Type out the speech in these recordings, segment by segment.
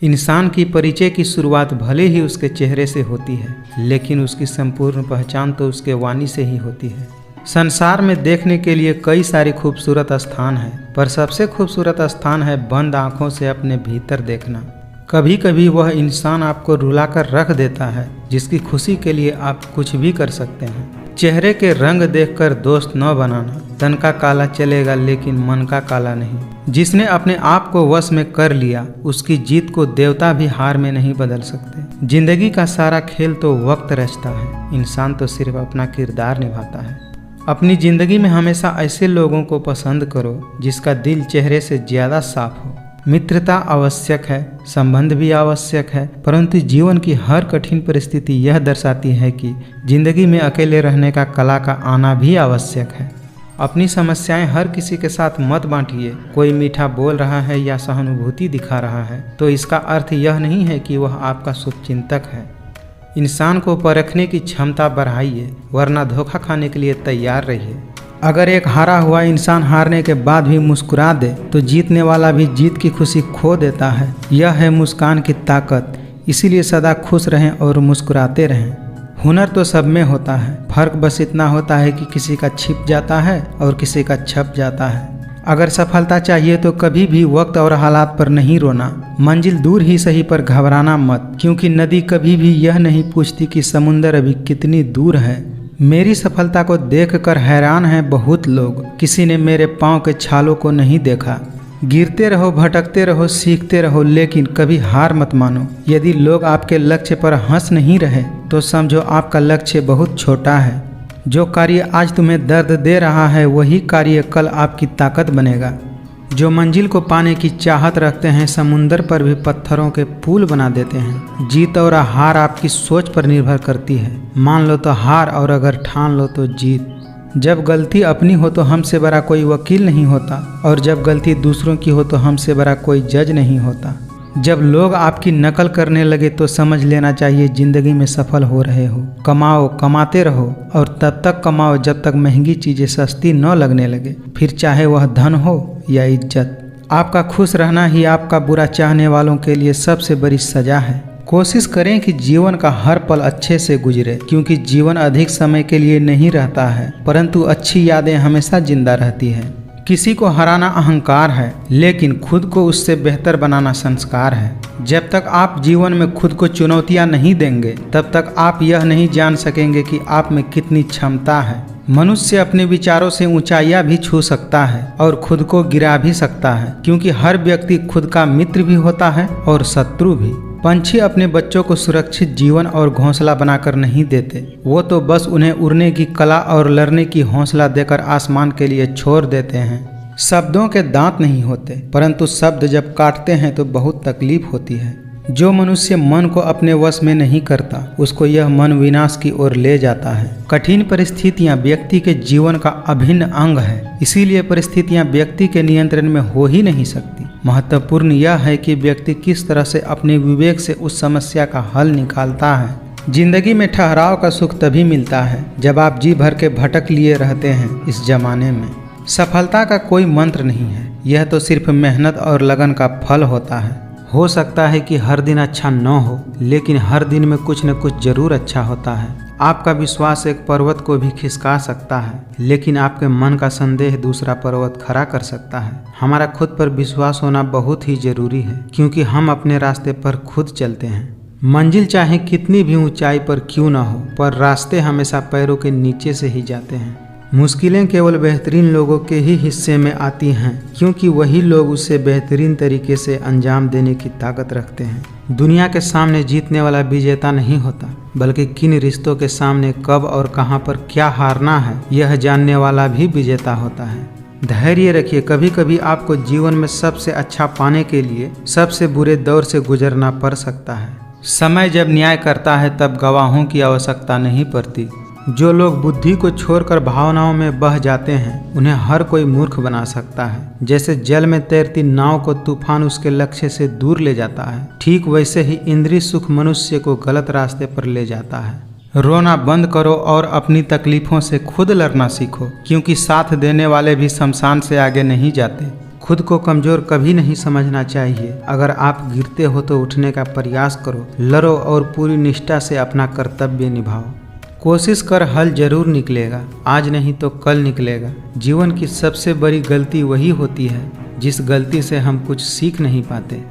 इंसान की परिचय की शुरुआत भले ही उसके चेहरे से होती है, लेकिन उसकी संपूर्ण पहचान तो उसके वाणी से ही होती है। संसार में देखने के लिए कई सारे खूबसूरत स्थान हैं, पर सबसे खूबसूरत स्थान है बंद आंखों से अपने भीतर देखना। कभी कभी वह इंसान आपको रुलाकर रख देता है जिसकी खुशी के लिए आप कुछ भी कर सकते हैं। चेहरे के रंग देखकर दोस्त न बनाना। तन का काला चलेगा लेकिन मन का काला नहीं। जिसने अपने आप को वश में कर लिया उसकी जीत को देवता भी हार में नहीं बदल सकते। जिंदगी का सारा खेल तो वक्त रचता है, इंसान तो सिर्फ अपना किरदार निभाता है। अपनी ज़िंदगी में हमेशा ऐसे लोगों को पसंद करो जिसका दिल चेहरे से ज़्यादा साफ हो। मित्रता आवश्यक है, संबंध भी आवश्यक है, परंतु जीवन की हर कठिन परिस्थिति यह दर्शाती है कि जिंदगी में अकेले रहने का कला का आना भी आवश्यक है। अपनी समस्याएं हर किसी के साथ मत बांटिए। कोई मीठा बोल रहा है या सहानुभूति दिखा रहा है तो इसका अर्थ यह नहीं है कि वह आपका शुभचिंतक है। इंसान को परखने की क्षमता बढ़ाइए, वरना धोखा खाने के लिए तैयार रहिए। अगर एक हारा हुआ इंसान हारने के बाद भी मुस्कुरा दे तो जीतने वाला भी जीत की खुशी खो देता है। यह है मुस्कान की ताकत। इसीलिए सदा खुश रहें और मुस्कुराते रहें। हुनर तो सब में होता है, फर्क बस इतना होता है कि किसी का छिप जाता है और किसी का छप जाता है। अगर सफलता चाहिए तो कभी भी वक्त और हालात पर नहीं रोना। मंजिल दूर ही सही पर घबराना मत, क्योंकि नदी कभी भी यह नहीं पूछती कि समुंदर अभी कितनी दूर है। मेरी सफलता को देखकर हैरान हैं बहुत लोग, किसी ने मेरे पाँव के छालों को नहीं देखा। गिरते रहो, भटकते रहो, सीखते रहो, लेकिन कभी हार मत मानो। यदि लोग आपके लक्ष्य पर हंस नहीं रहे तो समझो आपका लक्ष्य बहुत छोटा है। जो कार्य आज तुम्हें दर्द दे रहा है वही कार्य कल आपकी ताकत बनेगा। जो मंजिल को पाने की चाहत रखते हैं समुंदर पर भी पत्थरों के पुल बना देते हैं। जीत और हार आपकी सोच पर निर्भर करती है। मान लो तो हार और अगर ठान लो तो जीत। जब गलती अपनी हो तो हमसे बड़ा कोई वकील नहीं होता, और जब गलती दूसरों की हो तो हमसे बड़ा कोई जज नहीं होता। जब लोग आपकी नकल करने लगे तो समझ लेना चाहिए जिंदगी में सफल हो रहे हो। कमाओ, कमाते रहो और तब तक कमाओ जब तक महंगी चीज़ें सस्ती न लगने लगे, फिर चाहे वह धन हो या इज्जत। आपका खुश रहना ही आपका बुरा चाहने वालों के लिए सबसे बड़ी सजा है। कोशिश करें कि जीवन का हर पल अच्छे से गुजरे, क्योंकि जीवन अधिक समय के लिए नहीं रहता है, परंतु अच्छी यादें हमेशा जिंदा रहती हैं। किसी को हराना अहंकार है, लेकिन खुद को उससे बेहतर बनाना संस्कार है। जब तक आप जीवन में खुद को चुनौतियां नहीं देंगे तब तक आप यह नहीं जान सकेंगे कि आप में कितनी क्षमता है। मनुष्य अपने विचारों से ऊंचाइयां भी छू सकता है और खुद को गिरा भी सकता है, क्योंकि हर व्यक्ति खुद का मित्र भी होता है और शत्रु भी। पंछी अपने बच्चों को सुरक्षित जीवन और घोंसला बनाकर नहीं देते, वो तो बस उन्हें उड़ने की कला और लड़ने की हौसला देकर आसमान के लिए छोड़ देते हैं। शब्दों के दांत नहीं होते, परंतु शब्द जब काटते हैं तो बहुत तकलीफ होती है। जो मनुष्य मन को अपने वश में नहीं करता उसको यह मन विनाश की ओर ले जाता है। कठिन परिस्थितियां व्यक्ति के जीवन का अभिन्न अंग है, इसीलिए परिस्थितियां व्यक्ति के नियंत्रण में हो ही नहीं सकती। महत्वपूर्ण यह है कि व्यक्ति किस तरह से अपने विवेक से उस समस्या का हल निकालता है। जिंदगी में ठहराव का सुख तभी मिलता है जब आप जी भर के भटक लिए रहते हैं। इस जमाने में सफलता का कोई मंत्र नहीं है, यह तो सिर्फ मेहनत और लगन का फल होता है। हो सकता है कि हर दिन अच्छा न हो, लेकिन हर दिन में कुछ न कुछ जरूर अच्छा होता है। आपका विश्वास एक पर्वत को भी खिसका सकता है, लेकिन आपके मन का संदेह दूसरा पर्वत खड़ा कर सकता है। हमारा खुद पर विश्वास होना बहुत ही जरूरी है, क्योंकि हम अपने रास्ते पर खुद चलते हैं। मंजिल चाहे कितनी भी ऊंचाई पर क्यों न हो, पर रास्ते हमेशा पैरों के नीचे से ही जाते हैं। मुश्किलें केवल बेहतरीन लोगों के ही हिस्से में आती हैं, क्योंकि वही लोग उसे बेहतरीन तरीके से अंजाम देने की ताकत रखते हैं। दुनिया के सामने जीतने वाला विजेता नहीं होता, बल्कि किन रिश्तों के सामने कब और कहां पर क्या हारना है यह जानने वाला भी विजेता होता है। धैर्य रखिए, कभी कभी आपको जीवन में सबसे अच्छा पाने के लिए सबसे बुरे दौर से गुजरना पड़ सकता है। समय जब न्याय करता है तब गवाहों की आवश्यकता नहीं पड़ती। जो लोग बुद्धि को छोड़कर भावनाओं में बह जाते हैं उन्हें हर कोई मूर्ख बना सकता है। जैसे जल में तैरती नाव को तूफान उसके लक्ष्य से दूर ले जाता है, ठीक वैसे ही इंद्रिय सुख मनुष्य को गलत रास्ते पर ले जाता है। रोना बंद करो और अपनी तकलीफों से खुद लड़ना सीखो, क्योंकि साथ देने वाले भी शमशान से आगे नहीं जाते। खुद को कमज़ोर कभी नहीं समझना चाहिए। अगर आप गिरते हो तो उठने का प्रयास करो, लड़ो और पूरी निष्ठा से अपना कर्तव्य निभाओ। कोशिश कर, हल जरूर निकलेगा, आज नहीं तो कल निकलेगा। जीवन की सबसे बड़ी गलती वही होती है जिस गलती से हम कुछ सीख नहीं पाते।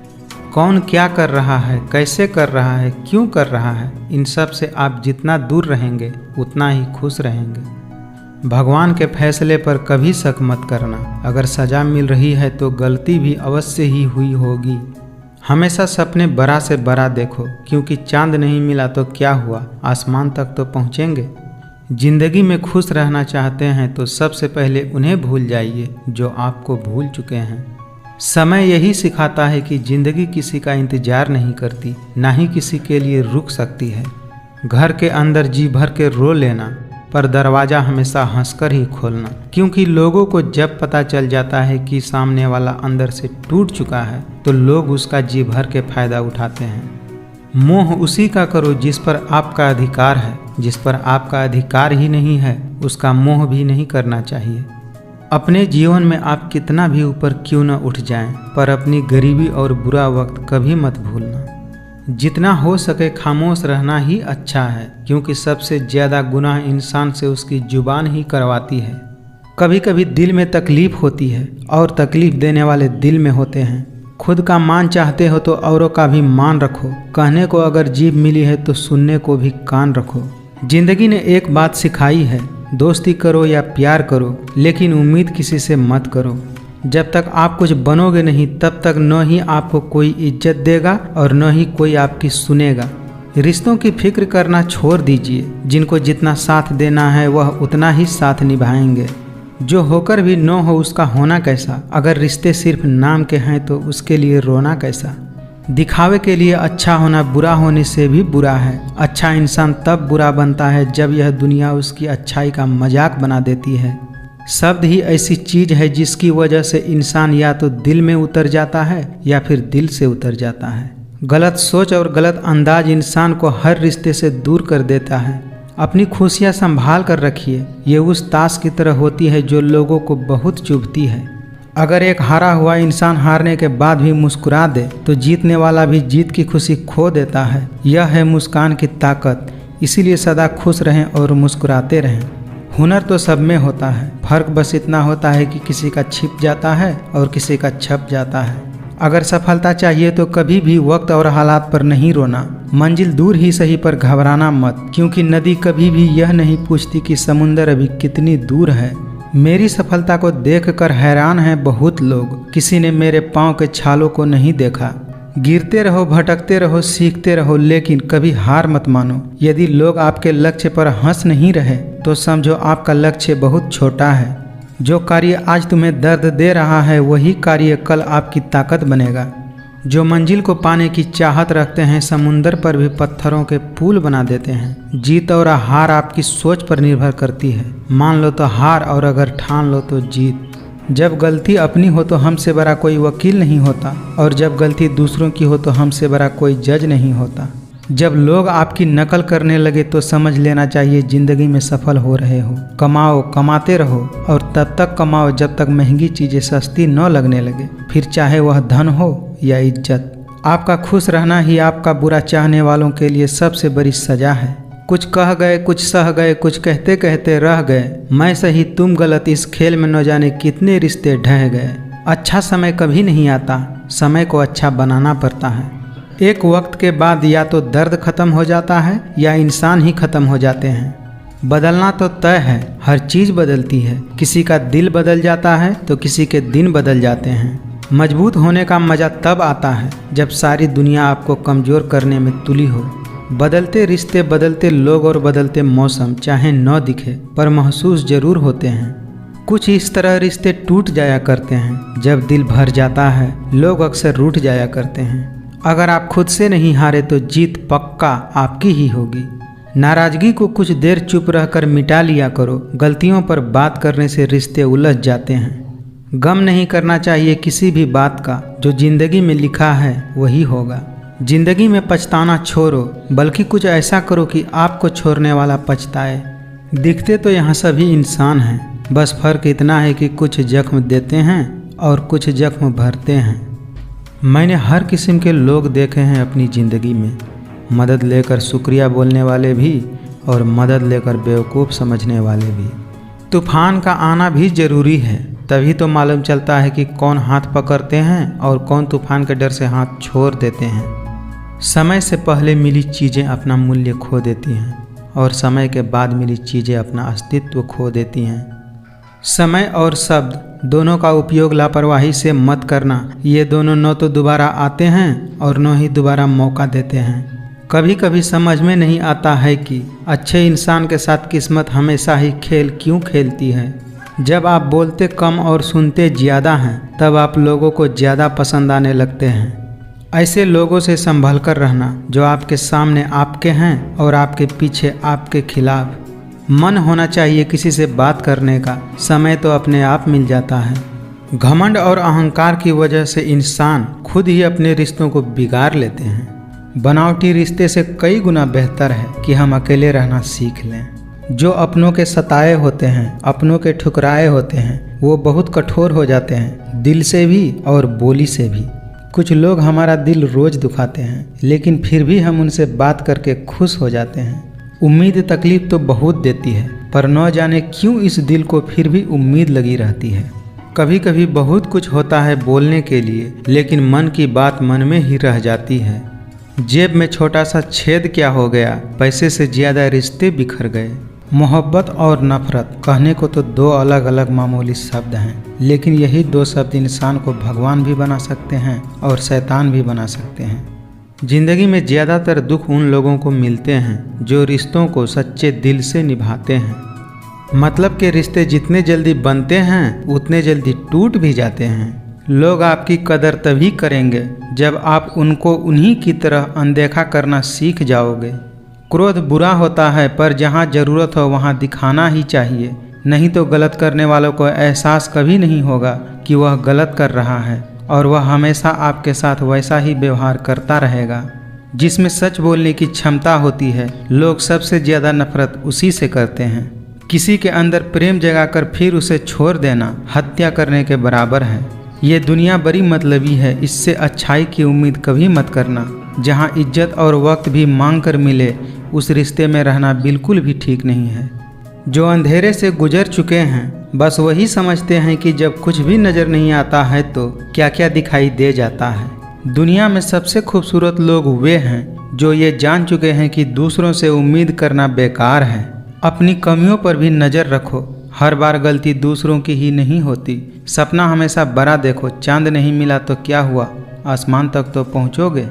कौन क्या कर रहा है, कैसे कर रहा है, क्यों कर रहा है, इन सब से आप जितना दूर रहेंगे उतना ही खुश रहेंगे। भगवान के फैसले पर कभी शक मत करना। अगर सज़ा मिल रही है तो गलती भी अवश्य ही हुई होगी। हमेशा सपने बड़ा से बड़ा देखो, क्योंकि चांद नहीं मिला तो क्या हुआ, आसमान तक तो पहुँचेंगे। जिंदगी में खुश रहना चाहते हैं तो सबसे पहले उन्हें भूल जाइए जो आपको भूल चुके हैं। समय यही सिखाता है कि जिंदगी किसी का इंतजार नहीं करती, ना ही किसी के लिए रुक सकती है। घर के अंदर जी भर के रो लेना, पर दरवाज़ा हमेशा हंसकर ही खोलना, क्योंकि लोगों को जब पता चल जाता है कि सामने वाला अंदर से टूट चुका है तो लोग उसका जी भर के फायदा उठाते हैं। मोह उसी का करो जिस पर आपका अधिकार है, जिस पर आपका अधिकार ही नहीं है उसका मोह भी नहीं करना चाहिए। अपने जीवन में आप कितना भी ऊपर क्यों न उठ जाएं, पर अपनी गरीबी और बुरा वक्त कभी मत भूलना। जितना हो सके खामोश रहना ही अच्छा है, क्योंकि सबसे ज़्यादा गुनाह इंसान से उसकी जुबान ही करवाती है। कभी कभी दिल में तकलीफ़ होती है और तकलीफ़ देने वाले दिल में होते हैं। खुद का मान चाहते हो तो औरों का भी मान रखो। कहने को अगर जीभ मिली है तो सुनने को भी कान रखो। जिंदगी ने एक बात सिखाई है, दोस्ती करो या प्यार करो, लेकिन उम्मीद किसी से मत करो। जब तक आप कुछ बनोगे नहीं तब तक न ही आपको कोई इज्जत देगा और न ही कोई आपकी सुनेगा। रिश्तों की फिक्र करना छोड़ दीजिए। जिनको जितना साथ देना है वह उतना ही साथ निभाएंगे। जो होकर भी न हो उसका होना कैसा। अगर रिश्ते सिर्फ नाम के हैं तो उसके लिए रोना कैसा। दिखावे के लिए अच्छा होना बुरा होने से भी बुरा है। अच्छा इंसान तब बुरा बनता है जब यह दुनिया उसकी अच्छाई का मजाक बना देती है। शब्द ही ऐसी चीज है जिसकी वजह से इंसान या तो दिल में उतर जाता है या फिर दिल से उतर जाता है। गलत सोच और गलत अंदाज इंसान को हर रिश्ते से दूर कर देता है। अपनी खुशियाँ संभाल कर रखिए। ये उस ताश की तरह होती है जो लोगों को बहुत चुभती है। अगर एक हारा हुआ इंसान हारने के बाद भी मुस्कुरा दे तो जीतने वाला भी जीत की खुशी खो देता है। यह है मुस्कान की ताकत। इसीलिए सदा खुश रहें और मुस्कुराते रहें। हुनर तो सब में होता है, फर्क बस इतना होता है कि किसी का छिप जाता है और किसी का छप जाता है। अगर सफलता चाहिए तो कभी भी वक्त और हालात पर नहीं रोना। मंजिल दूर ही सही पर घबराना मत, क्योंकि नदी कभी भी यह नहीं पूछती कि समुंदर अभी कितनी दूर है। मेरी सफलता को देखकर हैरान हैं बहुत लोग। किसी ने मेरे पाँव के छालों को नहीं देखा। गिरते रहो, भटकते रहो, सीखते रहो, लेकिन कभी हार मत मानो। यदि लोग आपके लक्ष्य पर हंस नहीं रहे तो समझो आपका लक्ष्य बहुत छोटा है। जो कार्य आज तुम्हें दर्द दे रहा है वही कार्य कल आपकी ताकत बनेगा। जो मंजिल को पाने की चाहत रखते हैं समुंदर पर भी पत्थरों के पुल बना देते हैं। जीत और हार आपकी सोच पर निर्भर करती है। मान लो तो हार और अगर ठान लो तो जीत। जब गलती अपनी हो तो हमसे बड़ा कोई वकील नहीं होता, और जब गलती दूसरों की हो तो हमसे बड़ा कोई जज नहीं होता। जब लोग आपकी नकल करने लगे तो समझ लेना चाहिए ज़िंदगी में सफल हो रहे हो। कमाओ, कमाते रहो और तब तक कमाओ जब तक महंगी चीज़ें सस्ती न लगने लगे, फिर चाहे वह धन हो या इज्जत। आपका खुश रहना ही आपका बुरा चाहने वालों के लिए सबसे बड़ी सज़ा है। कुछ कह गए, कुछ सह गए, कुछ कहते कहते रह गए। मैं सही तुम गलत, इस खेल में न जाने कितने रिश्ते ढह गए। अच्छा समय कभी नहीं आता, समय को अच्छा बनाना पड़ता है। एक वक्त के बाद या तो दर्द खत्म हो जाता है या इंसान ही खत्म हो जाते हैं। बदलना तो तय है, हर चीज़ बदलती है। किसी का दिल बदल जाता है तो किसी के दिन बदल जाते हैं। मजबूत होने का मज़ा तब आता है जब सारी दुनिया आपको कमज़ोर करने में तुली हो। बदलते रिश्ते, बदलते लोग और बदलते मौसम चाहे न दिखे पर महसूस जरूर होते हैं। कुछ इस तरह रिश्ते टूट जाया करते हैं। जब दिल भर जाता है लोग अक्सर रूठ जाया करते हैं। अगर आप खुद से नहीं हारे तो जीत पक्का आपकी ही होगी। नाराज़गी को कुछ देर चुप रहकर मिटा लिया करो। गलतियों पर बात करने से रिश्ते उलझ जाते हैं। गम नहीं करना चाहिए किसी भी बात का। जो जिंदगी में लिखा है वही होगा। जिंदगी में पछताना छोड़ो, बल्कि कुछ ऐसा करो कि आपको छोड़ने वाला पछताए। दिखते तो यहाँ सभी इंसान हैं, बस फर्क इतना है कि कुछ जख्म देते हैं और कुछ जख्म भरते हैं। मैंने हर किस्म के लोग देखे हैं अपनी ज़िंदगी में, मदद लेकर शुक्रिया बोलने वाले भी और मदद लेकर बेवकूफ़ समझने वाले भी। तूफ़ान का आना भी ज़रूरी है, तभी तो मालूम चलता है कि कौन हाथ पकड़ते हैं और कौन तूफ़ान के डर से हाथ छोड़ देते हैं। समय से पहले मिली चीज़ें अपना मूल्य खो देती हैं और समय के बाद मिली चीज़ें अपना अस्तित्व खो देती हैं। समय और शब्द दोनों का उपयोग लापरवाही से मत करना। ये दोनों न तो दोबारा आते हैं और न ही दोबारा मौका देते हैं। कभी कभी समझ में नहीं आता है कि अच्छे इंसान के साथ किस्मत हमेशा ही खेल क्यों खेलती है। जब आप बोलते कम और सुनते ज़्यादा हैं, तब आप लोगों को ज़्यादा पसंद आने लगते हैं। ऐसे लोगों से संभल कर रहना जो आपके सामने आपके हैं और आपके पीछे आपके खिलाफ। मन होना चाहिए किसी से बात करने का, समय तो अपने आप मिल जाता है। घमंड और अहंकार की वजह से इंसान खुद ही अपने रिश्तों को बिगाड़ लेते हैं। बनावटी रिश्ते से कई गुना बेहतर है कि हम अकेले रहना सीख लें। जो अपनों के सताए होते हैं, अपनों के ठुकराए होते हैं, वो बहुत कठोर हो जाते हैं, दिल से भी और बोली से भी। कुछ लोग हमारा दिल रोज़ दुखाते हैं, लेकिन फिर भी हम उनसे बात करके खुश हो जाते हैं। उम्मीद तकलीफ तो बहुत देती है, पर न जाने क्यों इस दिल को फिर भी उम्मीद लगी रहती है। कभी कभी बहुत कुछ होता है बोलने के लिए, लेकिन मन की बात मन में ही रह जाती है। जेब में छोटा सा छेद क्या हो गया, पैसे से ज़्यादा रिश्ते बिखर गए। मोहब्बत और नफरत कहने को तो दो अलग अलग मामूली शब्द हैं, लेकिन यही दो शब्द इंसान को भगवान भी बना सकते हैं और शैतान भी बना सकते हैं। जिंदगी में ज़्यादातर दुख उन लोगों को मिलते हैं जो रिश्तों को सच्चे दिल से निभाते हैं। मतलब के रिश्ते जितने जल्दी बनते हैं उतने जल्दी टूट भी जाते हैं। लोग आपकी कदर तभी करेंगे जब आप उनको उन्हीं की तरह अनदेखा करना सीख जाओगे। क्रोध बुरा होता है, पर जहाँ ज़रूरत हो वहाँ दिखाना ही चाहिए, नहीं तो गलत करने वालों को एहसास कभी नहीं होगा कि वह गलत कर रहा है और वह हमेशा आपके साथ वैसा ही व्यवहार करता रहेगा। जिसमें सच बोलने की क्षमता होती है, लोग सबसे ज़्यादा नफरत उसी से करते हैं। किसी के अंदर प्रेम जगाकर फिर उसे छोड़ देना हत्या करने के बराबर है। ये दुनिया बड़ी मतलबी है, इससे अच्छाई की उम्मीद कभी मत करना। जहाँ इज्जत और वक्त भी मांग कर मिले, उस रिश्ते में रहना बिल्कुल भी ठीक नहीं है। जो अंधेरे से गुजर चुके हैं, बस वही समझते हैं कि जब कुछ भी नज़र नहीं आता है तो क्या क्या दिखाई दे जाता है। दुनिया में सबसे खूबसूरत लोग वे हैं जो ये जान चुके हैं कि दूसरों से उम्मीद करना बेकार है। अपनी कमियों पर भी नज़र रखो, हर बार गलती दूसरों की ही नहीं होती। सपना हमेशा बड़ा देखो, चांद नहीं मिला तो क्या हुआ, आसमान तक तो पहुँचोगे।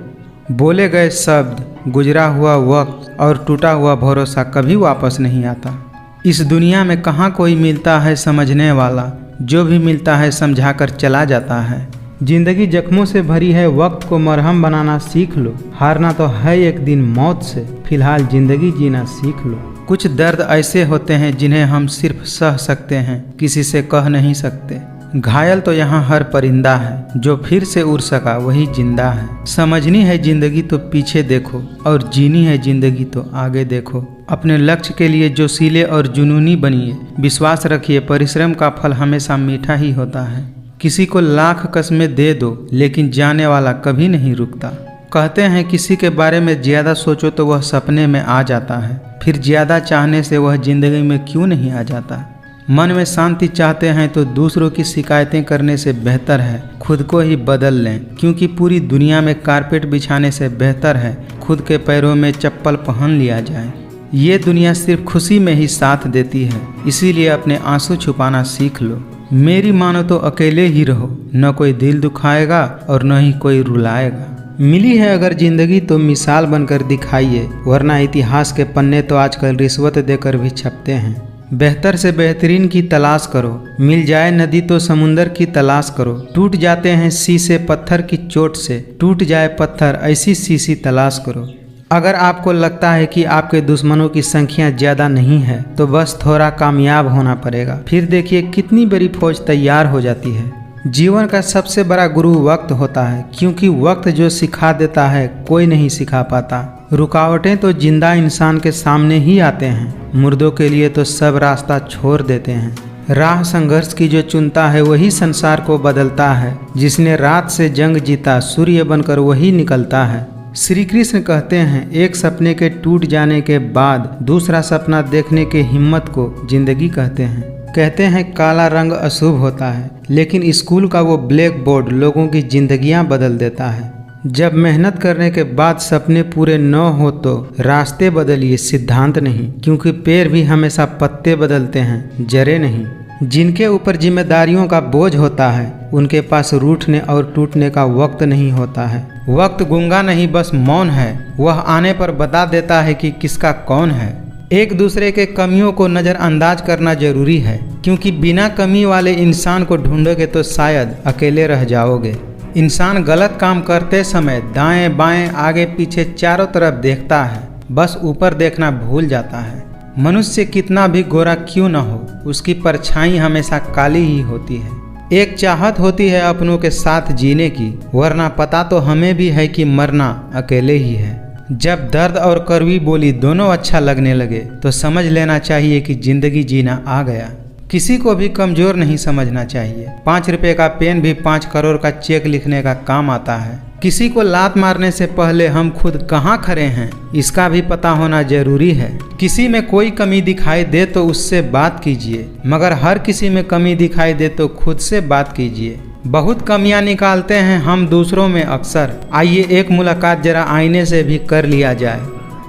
बोले गए शब्द, गुजरा हुआ वक्त और टूटा हुआ भरोसा कभी वापस नहीं आता। इस दुनिया में कहाँ कोई मिलता है समझने वाला, जो भी मिलता है समझाकर चला जाता है। जिंदगी जख्मों से भरी है, वक्त को मरहम बनाना सीख लो। हारना तो है एक दिन मौत से, फिलहाल जिंदगी जीना सीख लो। कुछ दर्द ऐसे होते हैं जिन्हें हम सिर्फ सह सकते हैं, किसी से कह नहीं सकते। घायल तो यहाँ हर परिंदा है, जो फिर से उड़ सका वही जिंदा है। समझनी है जिंदगी तो पीछे देखो, और जीनी है जिंदगी तो आगे देखो। अपने लक्ष्य के लिए जोशीले और जुनूनी बनिए। विश्वास रखिए, परिश्रम का फल हमेशा मीठा ही होता है। किसी को लाख कस्में दे दो, लेकिन जाने वाला कभी नहीं रुकता। कहते हैं किसी के बारे में ज़्यादा सोचो तो वह सपने में आ जाता है, फिर ज़्यादा चाहने से वह जिंदगी में क्यों नहीं आ जाता। मन में शांति चाहते हैं तो दूसरों की शिकायतें करने से बेहतर है खुद को ही बदल लें, क्योंकि पूरी दुनिया में कारपेट बिछाने से बेहतर है खुद के पैरों में चप्पल पहन लिया जाए। ये दुनिया सिर्फ खुशी में ही साथ देती है, इसीलिए अपने आंसू छुपाना सीख लो। मेरी मानो तो अकेले ही रहो, न कोई दिल दुखाएगा और न ही कोई रुलाएगा। मिली है अगर जिंदगी तो मिसाल बनकर दिखाइए, वरना इतिहास के पन्ने तो आजकल रिश्वत देकर भी छपते हैं। बेहतर से बेहतरीन की तलाश करो, मिल जाए नदी तो समुंदर की तलाश करो। टूट जाते हैं शीशे पत्थर की चोट से, टूट जाए पत्थर ऐसी शीशी तलाश करो। अगर आपको लगता है कि आपके दुश्मनों की संख्या ज़्यादा नहीं है, तो बस थोड़ा कामयाब होना पड़ेगा, फिर देखिए कितनी बड़ी फौज तैयार हो जाती है। जीवन का सबसे बड़ा गुरु वक्त होता है, क्योंकि वक्त जो सिखा देता है कोई नहीं सिखा पाता। रुकावटें तो जिंदा इंसान के सामने ही आते हैं, मुर्दों के लिए तो सब रास्ता छोड़ देते हैं। राह संघर्ष की जो चुनता है वही संसार को बदलता है। जिसने रात से जंग जीता सूर्य बनकर वही निकलता है। श्री कृष्ण कहते हैं, एक सपने के टूट जाने के बाद दूसरा सपना देखने के हिम्मत को जिंदगी कहते हैं। कहते हैं काला रंग अशुभ होता है, लेकिन स्कूल का वो ब्लैक बोर्ड लोगों की जिंदगियां बदल देता है। जब मेहनत करने के बाद सपने पूरे न हो तो रास्ते बदलिए, सिद्धांत नहीं, क्योंकि पेड़ भी हमेशा पत्ते बदलते हैं, जड़ें नहीं। जिनके ऊपर जिम्मेदारियों का बोझ होता है उनके पास रूठने और टूटने का वक्त नहीं होता है। वक्त गूंगा नहीं, बस मौन है। वह आने पर बता देता है कि किसका कौन है। एक दूसरे के कमियों को नज़रअंदाज करना जरूरी है, क्योंकि बिना कमी वाले इंसान को ढूंढोगे तो शायद अकेले रह जाओगे। इंसान गलत काम करते समय दाएं बाएं आगे पीछे चारों तरफ देखता है, बस ऊपर देखना भूल जाता है। मनुष्य कितना भी गोरा क्यों न हो, उसकी परछाई हमेशा काली ही होती है। एक चाहत होती है अपनों के साथ जीने की, वरना पता तो हमें भी है कि मरना अकेले ही है। जब दर्द और कड़वी बोली दोनों अच्छा लगने लगे तो समझ लेना चाहिए कि जिंदगी जीना आ गया। किसी को भी कमजोर नहीं समझना चाहिए। 5 रुपए का पेन भी 5 करोड़ का चेक लिखने का काम आता है। किसी को लात मारने से पहले हम खुद कहाँ खड़े हैं इसका भी पता होना जरूरी है। किसी में कोई कमी दिखाई दे तो उससे बात कीजिए, मगर हर किसी में कमी दिखाई दे तो खुद से बात कीजिए। बहुत कमियां निकालते हैं हम दूसरों में अक्सर। आइए एक मुलाकात जरा आईने से भी कर लिया जाए।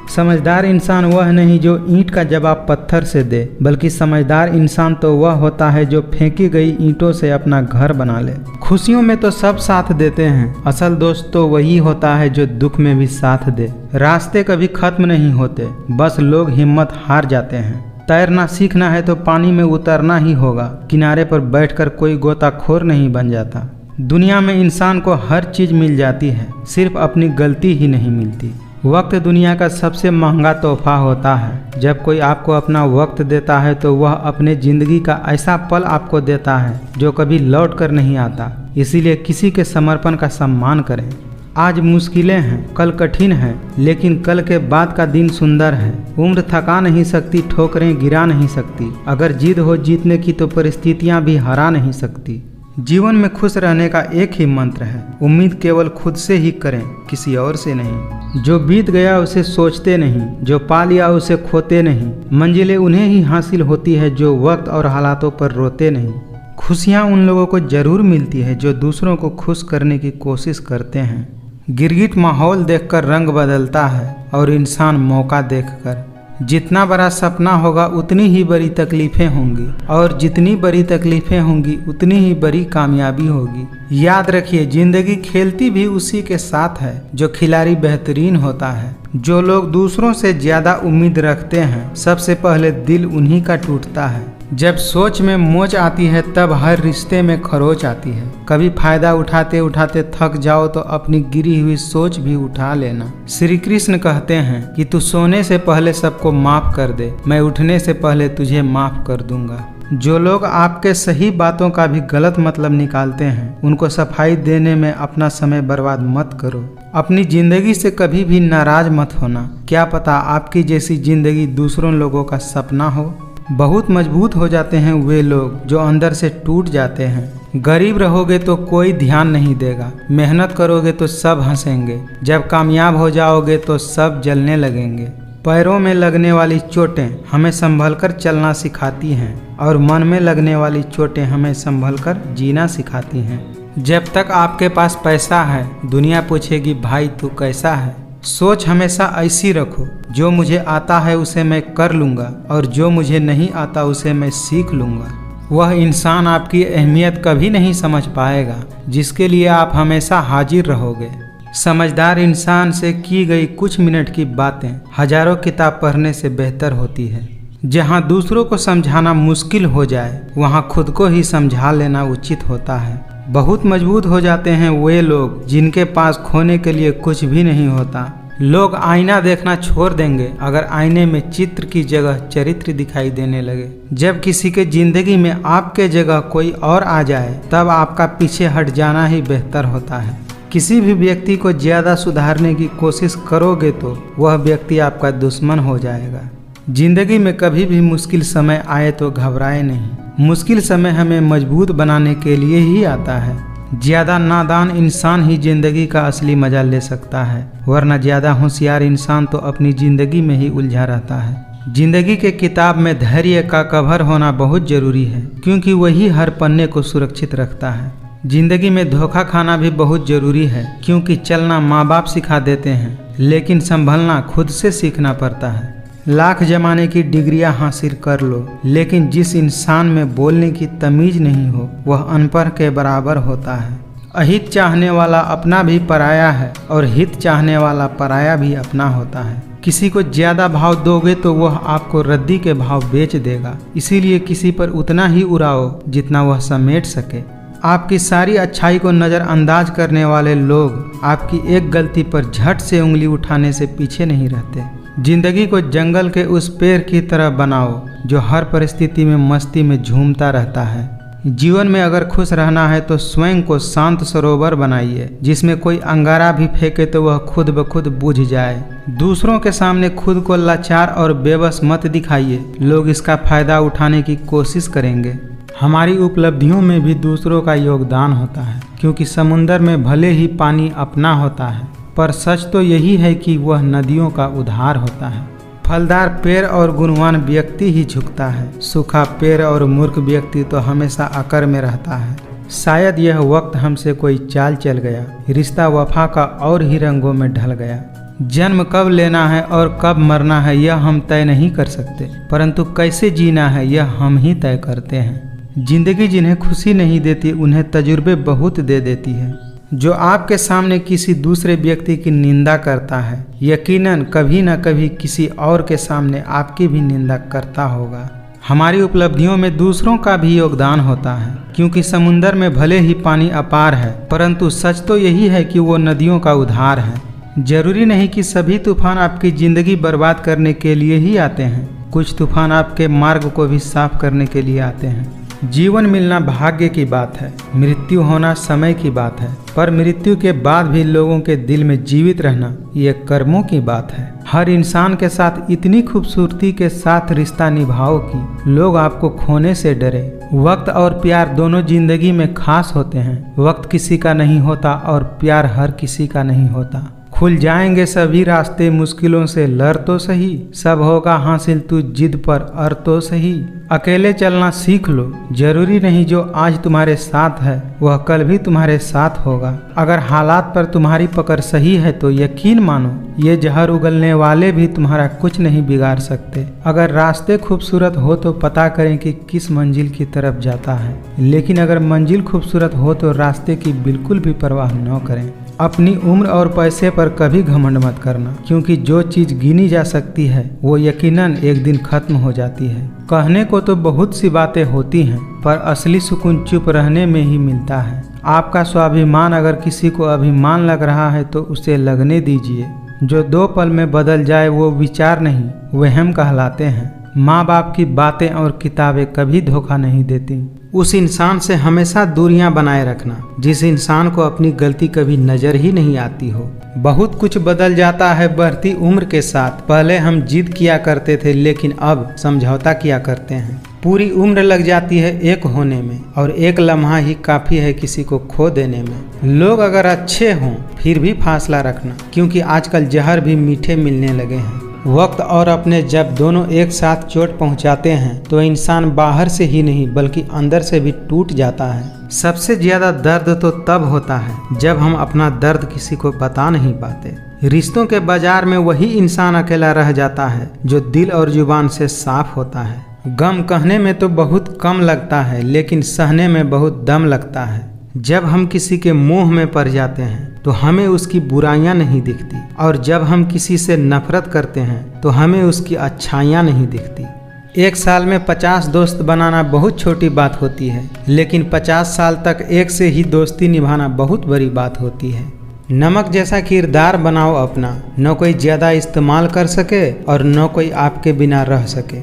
समझदार इंसान वह नहीं जो ईंट का जवाब पत्थर से दे, बल्कि समझदार इंसान तो वह होता है जो फेंकी गई ईंटों से अपना घर बना ले। खुशियों में तो सब साथ देते हैं, असल दोस्त तो वही होता है जो दुख में भी साथ दे। रास्ते कभी खत्म नहीं होते, बस लोग हिम्मत हार जाते हैं। तैरना सीखना है तो पानी में उतरना ही होगा, किनारे पर बैठकर कोई गोताखोर नहीं बन जाता। दुनिया में इंसान को हर चीज मिल जाती है, सिर्फ अपनी गलती ही नहीं मिलती। वक्त दुनिया का सबसे महंगा तोहफा होता है। जब कोई आपको अपना वक्त देता है तो वह अपने ज़िंदगी का ऐसा पल आपको देता है जो कभी लौट कर नहीं आता। इसीलिए किसी के समर्पण का सम्मान करें। आज मुश्किलें हैं, कल कठिन है, लेकिन कल के बाद का दिन सुंदर है। उम्र थका नहीं सकती, ठोकरें गिरा नहीं सकती। अगर जिद हो जीतने की तो परिस्थितियाँ भी हरा नहीं सकती। जीवन में खुश रहने का एक ही मंत्र है, उम्मीद केवल खुद से ही करें, किसी और से नहीं। जो बीत गया उसे सोचते नहीं, जो पा लिया उसे खोते नहीं। मंजिलें उन्हें ही हासिल होती है जो वक्त और हालातों पर रोते नहीं। खुशियाँ उन लोगों को जरूर मिलती है जो दूसरों को खुश करने की कोशिश करते हैं। गिरगिट माहौल देखकर रंग बदलता है और इंसान मौका देखकर। जितना बड़ा सपना होगा उतनी ही बड़ी तकलीफें होंगी, और जितनी बड़ी तकलीफें होंगी उतनी ही बड़ी कामयाबी होगी। याद रखिए, जिंदगी खेलती भी उसी के साथ है जो खिलाड़ी बेहतरीन होता है। जो लोग दूसरों से ज्यादा उम्मीद रखते हैं, सबसे पहले दिल उन्हीं का टूटता है। जब सोच में मोच आती है तब हर रिश्ते में खरोच आती है। कभी फायदा उठाते उठाते थक जाओ तो अपनी गिरी हुई सोच भी उठा लेना। श्री कृष्ण कहते हैं कि तू सोने से पहले सबको माफ कर दे, मैं उठने से पहले तुझे माफ कर दूंगा। जो लोग आपके सही बातों का भी गलत मतलब निकालते हैं, उनको सफाई देने में अपना समय बर्बाद मत करो। अपनी जिंदगी से कभी भी नाराज मत होना। क्या पता आपकी जैसी जिंदगी दूसरों लोगों का सपना हो। बहुत मजबूत हो जाते हैं वे लोग जो अंदर से टूट जाते हैं। गरीब रहोगे तो कोई ध्यान नहीं देगा, मेहनत करोगे तो सब हंसेंगे, जब कामयाब हो जाओगे तो सब जलने लगेंगे। पैरों में लगने वाली चोटें हमें संभल कर चलना सिखाती हैं, और मन में लगने वाली चोटें हमें संभल कर जीना सिखाती हैं। जब तक आपके पास पैसा है, दुनिया पूछेगी भाई तू कैसा है। सोच हमेशा ऐसी रखो, जो मुझे आता है उसे मैं कर लूँगा, और जो मुझे नहीं आता उसे मैं सीख लूँगा। वह इंसान आपकी अहमियत कभी नहीं समझ पाएगा जिसके लिए आप हमेशा हाजिर रहोगे। समझदार इंसान से की गई कुछ मिनट की बातें हजारों किताब पढ़ने से बेहतर होती है। जहाँ दूसरों को समझाना मुश्किल हो जाए, वहाँ खुद को ही समझा लेना उचित होता है। बहुत मजबूत हो जाते हैं वे लोग जिनके पास खोने के लिए कुछ भी नहीं होता। लोग आईना देखना छोड़ देंगे अगर आईने में चित्र की जगह चरित्र दिखाई देने लगे। जब किसी के जिंदगी में आपके जगह कोई और आ जाए, तब आपका पीछे हट जाना ही बेहतर होता है। किसी भी व्यक्ति को ज्यादा सुधारने की कोशिश करोगे तो वह व्यक्ति आपका दुश्मन हो जाएगा। जिंदगी में कभी भी मुश्किल समय आए तो घबराए नहीं। मुश्किल समय हमें मजबूत बनाने के लिए ही आता है। ज़्यादा नादान इंसान ही जिंदगी का असली मजा ले सकता है, वरना ज़्यादा होशियार इंसान तो अपनी ज़िंदगी में ही उलझा रहता है। जिंदगी के किताब में धैर्य का कवर होना बहुत ज़रूरी है, क्योंकि वही हर पन्ने को सुरक्षित रखता है। जिंदगी में धोखा खाना भी बहुत ज़रूरी है, क्योंकि चलना माँ बाप सिखा देते हैं, लेकिन संभलना खुद से सीखना पड़ता है। लाख जमाने की डिग्रियां हासिल कर लो, लेकिन जिस इंसान में बोलने की तमीज नहीं हो वह अनपढ़ के बराबर होता है। अहित चाहने वाला अपना भी पराया है और हित चाहने वाला पराया भी अपना होता है। किसी को ज्यादा भाव दोगे तो वह आपको रद्दी के भाव बेच देगा, इसीलिए किसी पर उतना ही उड़ाओ जितना वह समेट सके। आपकी सारी अच्छाई को नज़रअंदाज करने वाले लोग आपकी एक गलती पर झट से उंगली उठाने से पीछे नहीं रहते। जिंदगी को जंगल के उस पेड़ की तरह बनाओ जो हर परिस्थिति में मस्ती में झूमता रहता है। जीवन में अगर खुश रहना है तो स्वयं को शांत सरोवर बनाइए, जिसमें कोई अंगारा भी फेंके तो वह खुद ब खुद बुझ जाए। दूसरों के सामने खुद को लाचार और बेबस मत दिखाइए, लोग इसका फायदा उठाने की कोशिश करेंगे। हमारी उपलब्धियों में भी दूसरों का योगदान होता है, क्योंकि समुंदर में भले ही पानी अपना होता है, पर सच तो यही है कि वह नदियों का उद्धार होता है। फलदार पेड़ और गुणवान व्यक्ति ही झुकता है, सूखा पेड़ और मूर्ख व्यक्ति तो हमेशा अकर में रहता है। शायद यह वक्त हमसे कोई चाल चल गया, रिश्ता वफा का और ही रंगों में ढल गया। जन्म कब लेना है और कब मरना है यह हम तय नहीं कर सकते, परंतु कैसे जीना है यह हम ही तय करते हैं। जिंदगी जिन्हें खुशी नहीं देती उन्हें तजुर्बे बहुत दे देती है। जो आपके सामने किसी दूसरे व्यक्ति की निंदा करता है, यकीनन कभी न कभी किसी और के सामने आपकी भी निंदा करता होगा। हमारी उपलब्धियों में दूसरों का भी योगदान होता है, क्योंकि समुंदर में भले ही पानी अपार है, परंतु सच तो यही है कि वो नदियों का उद्धार है। जरूरी नहीं कि सभी तूफान आपकी ज़िंदगी बर्बाद करने के लिए ही आते हैं, कुछ तूफान आपके मार्ग को भी साफ करने के लिए आते हैं। जीवन मिलना भाग्य की बात है, मृत्यु होना समय की बात है, पर मृत्यु के बाद भी लोगों के दिल में जीवित रहना ये कर्मों की बात है। हर इंसान के साथ इतनी खूबसूरती के साथ रिश्ता निभाओ कि लोग आपको खोने से डरे। वक्त और प्यार दोनों जिंदगी में खास होते हैं। वक्त किसी का नहीं होता और प्यार हर किसी का नहीं होता। खुल जाएंगे सभी रास्ते, मुश्किलों से लड़ तो सही, सब होगा हासिल तू जिद पर अड़ तो सही। अकेले चलना सीख लो, जरूरी नहीं जो आज तुम्हारे साथ है वह कल भी तुम्हारे साथ होगा। अगर हालात पर तुम्हारी पकड़ सही है तो यकीन मानो ये जहर उगलने वाले भी तुम्हारा कुछ नहीं बिगाड़ सकते। अगर रास्ते खूबसूरत हो तो पता करें कि किस मंजिल की तरफ जाता है, लेकिन अगर मंजिल खूबसूरत हो तो रास्ते की बिल्कुल भी परवाह न करें। अपनी उम्र और पैसे पर कभी घमंड मत करना, क्योंकि जो चीज़ गिनी जा सकती है वो यकीनन एक दिन खत्म हो जाती है। कहने को तो बहुत सी बातें होती हैं, पर असली सुकून चुप रहने में ही मिलता है। आपका स्वाभिमान अगर किसी को अभिमान लग रहा है तो उसे लगने दीजिए। जो 2 पल में बदल जाए वो विचार नहीं, वहम कहलाते हैं। माँ बाप की बातें और किताबें कभी धोखा नहीं देती। उस इंसान से हमेशा दूरियां बनाए रखना जिस इंसान को अपनी गलती कभी नजर ही नहीं आती हो। बहुत कुछ बदल जाता है बढ़ती उम्र के साथ। पहले हम जिद किया करते थे, लेकिन अब समझौता किया करते हैं। पूरी उम्र लग जाती है एक होने में, और एक लम्हा ही काफ़ी है किसी को खो देने में। लोग अगर अच्छे हों फिर भी फासला रखना, क्योंकि आजकल जहर भी मीठे मिलने लगे हैं। वक्त और अपने जब दोनों एक साथ चोट पहुंचाते हैं तो इंसान बाहर से ही नहीं बल्कि अंदर से भी टूट जाता है। सबसे ज़्यादा दर्द तो तब होता है जब हम अपना दर्द किसी को बता नहीं पाते। रिश्तों के बाजार में वही इंसान अकेला रह जाता है जो दिल और जुबान से साफ होता है। गम कहने में तो बहुत कम लगता है, लेकिन सहने में बहुत दम लगता है। जब हम किसी के मोह में पड़ जाते हैं तो हमें उसकी बुराइयां नहीं दिखती, और जब हम किसी से नफरत करते हैं तो हमें उसकी अच्छाइयां नहीं दिखती। एक साल में 50 दोस्त बनाना बहुत छोटी बात होती है, लेकिन 50 साल तक एक से ही दोस्ती निभाना बहुत बड़ी बात होती है। नमक जैसा किरदार बनाओ अपना, न कोई ज़्यादा इस्तेमाल कर सके और न कोई आपके बिना रह सके।